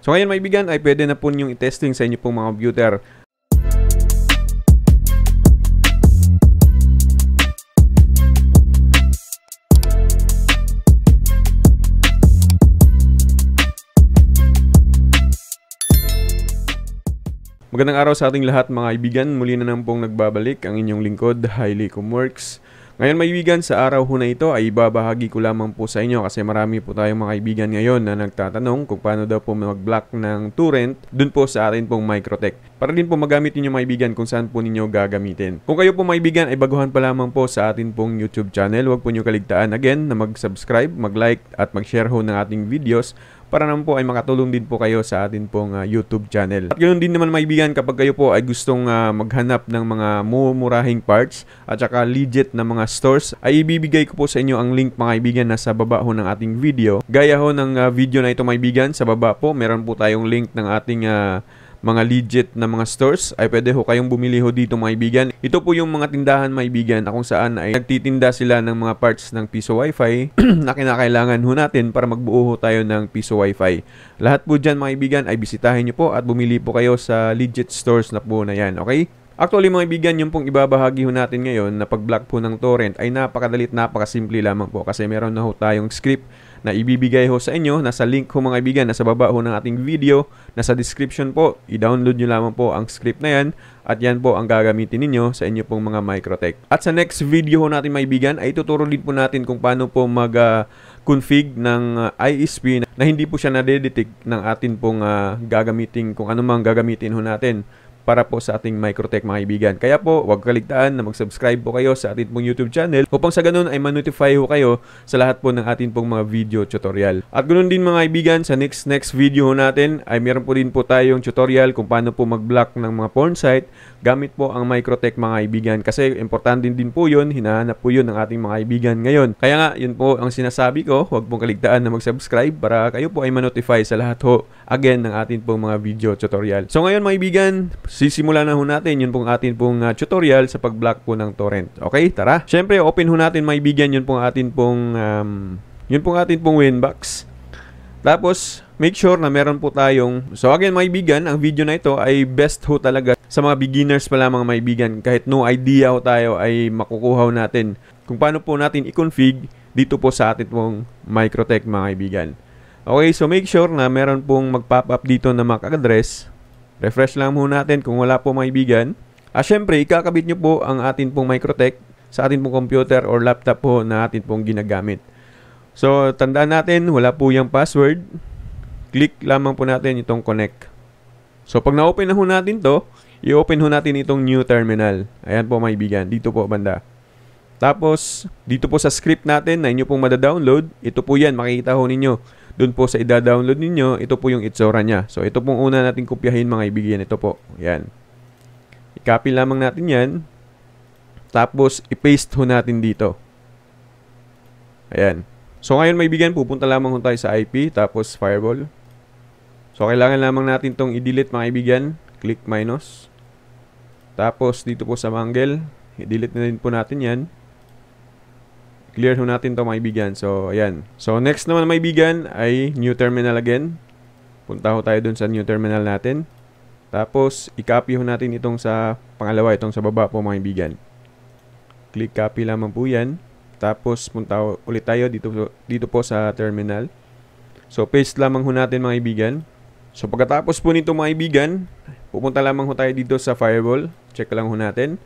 So ngayon maibigan ay pwede na po ninyong i-testing sa inyo pong mga computer. Magandang araw sa ating lahat mga kaibigan. Muli na naman pong nagbabalik ang inyong lingkod, Highly-Comworks. Ngayon mga kaibigan, sa araw ho na ito ay ibabahagi ko lamang po sa inyo kasi marami po tayong mga kaibigan ngayon na nagtatanong kung paano daw po mag-block ng torrent dun po sa atin pong Microtech. Para din po magamit ninyo mga kaibigan kung saan po ninyo gagamitin. Kung kayo po mga kaibigan ay baguhan pa lamang po sa atin pong YouTube channel, huwag po nyo kaligtaan again na mag-subscribe, mag-like at mag-share ho ng ating videos para naman po ay makatulong din po kayo sa atin pong YouTube channel. At ganoon din naman maibigan kapag kayo po ay gustong maghanap ng mga mumurahing parts at saka legit na mga stores, ay ibibigay ko po sa inyo ang link mga kaibigan na sa baba ho ng ating video. Gaya ho ng video na ito mga kaibigan, sa baba po meron po tayong link ng ating mga legit na mga stores, ay pwede ho kayong bumili ho dito mga kaibigan. Ito po yung mga tindahan mga kaibigan na kung saan ay nagtitinda sila ng mga parts ng Piso Wi-Fi na kinakailangan ho natin para magbuo ho tayo ng Piso Wi-Fi. Lahat po dyan mga kaibigan ay bisitahin nyo po at bumili po kayo sa legit stores na po na yan, okay? Actually mga kaibigan, yung pong ibabahagi ho natin ngayon na pag-block po ng torrent ay napakadalit, napakasimple lamang po kasi meron na ho tayong script na ibibigay ho sa inyo. Nasa link ho mga kaibigan, nasa baba ho ng ating video, nasa description po. I-download nyo lamang po ang script na yan at yan po ang gagamitin ninyo sa inyo pong mga Microtech. At sa next video ho natin mga kaibigan ay tuturo din po natin kung paano po mag-config ng ISP na hindi po siya nadedetect ng atin pong gagamitin, kung ano mang gagamitin ho natin para po sa ating Microtech mga kaibigan. Kaya po, huwag kaligtaan na mag-subscribe po kayo sa ating pong YouTube channel upang sa ganun ay ma-notify ho kayo sa lahat po ng ating pong mga video tutorial. At ganun din mga kaibigan, sa next video ho natin ay meron po din po tayong tutorial kung paano po mag-block ng mga porn site gamit po ang Microtech mga kaibigan. Kasi importante din po yun, hinahanap po yun ng ating mga kaibigan ngayon. Kaya nga, yun po ang sinasabi ko, huwag pong kaligtaan na mag-subscribe para kayo po ay ma-notify sa lahat ho again ng ating pong mga video tutorial. So ngayon mga kaibigan, sisimulan na ho natin yun pong atin pong tutorial sa pag-block po ng torrent. Okay, tara. Syempre, open ho natin mga kaibigan yun pong atin pong Winbox. Tapos, make sure na meron po tayong, so again mga kaibigan, ang video na ito ay best ho talaga sa mga beginners pa lamang mga kaibigan. Kahit no idea ho tayo ay makukuha ho natin kung paano po natin i-config dito po sa atin pong Microtech mga kaibigan. Okay, so make sure na meron pong mag-pop up dito na MAC address. Refresh lang muna natin kung wala po mga kaibigan. Syempre, ikakabit nyo po ang atin pong Microtech sa atin pong computer or laptop po na atin pong ginagamit. So, tandaan natin, wala po yung password. Click lamang po natin itong connect. So, pag na-open na ho natin to, i-open ho natin itong new terminal. Ayan po mga kaibigan, dito po banda. Tapos, dito po sa script natin na inyo pong madadownload, ito po yan, makikita ho ninyo. Doon po sa ida-download ninyo, ito po yung itsura niya. So, ito pong una natin kopyahin mga kaibigan. Ito po. Ayan. I-copy lamang natin yan. Tapos, i-paste ho natin dito. Ayan. So, ngayon mga kaibigan, pupunta lamang ho tayo sa IP. Tapos, firewall. So, kailangan lamang natin itong i-delete mga kaibigan. Click minus. Tapos, dito po sa mangle, i-delete na din po natin yan. Clear ho natin ito mga kaibigan. So, ayan. So, next naman mga kaibigan ay new terminal again. Punta ho tayo dun sa new terminal natin. Tapos, i-copy ho natin itong sa pangalawa, itong sa baba po mga kaibigan. Click copy lamang po yan. Tapos, punta ulit tayo dito po sa terminal. So, paste lamang ho natin mga kaibigan. So, pagkatapos po nito mga kaibigan, pupunta lamang ho tayo dito sa firewall. Check lang ho natin.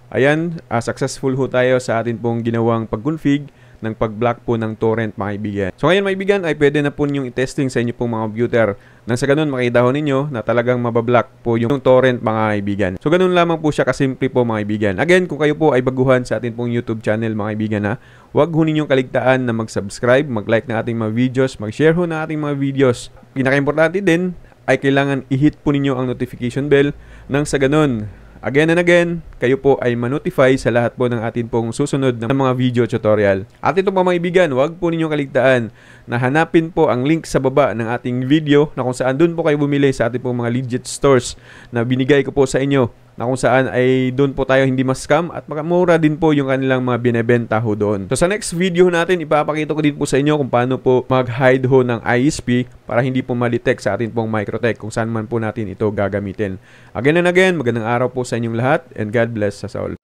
Ayan, successful ho tayo sa atin pong ginawang pag-config ng pag-block po ng torrent mga kaibigan. So ngayon mga kaibigan ay pwede na po ninyong i-testing sa inyo pong mga computer. Nang sa ganun makita ho ninyo na talagang mabablock po yung torrent mga kaibigan. So ganun lamang po siya kasimple po mga kaibigan. Again, kung kayo po ay baguhan sa atin pong YouTube channel mga kaibigan huwag ho ninyong kaligtaan na mag-subscribe, mag-like na ating mga videos, mag-share ho na ating mga videos. Pinaka-importante din ay kailangan i-hit po ninyo ang notification bell nang sa ganun again and again, kayo po ay ma-notify sa lahat po ng atin pong susunod ng mga video tutorial. At ito po mga kaibigan, huwag po ninyong kaligtaan na hanapin po ang link sa baba ng ating video na kung saan doon po kayo bumili sa ating pong mga legit stores na binigay ko po sa inyo, na kung saan ay doon po tayo hindi ma-scam at mura din po yung kanilang mga binebenta ho doon. So sa next video natin, ipapakita ko din po sa inyo kung paano po mag-hide ho ng ISP para hindi po ma-detect sa ating pong Microtech kung saan man po natin ito gagamitin. Again and again, magandang araw po sa inyong lahat and God bless us all.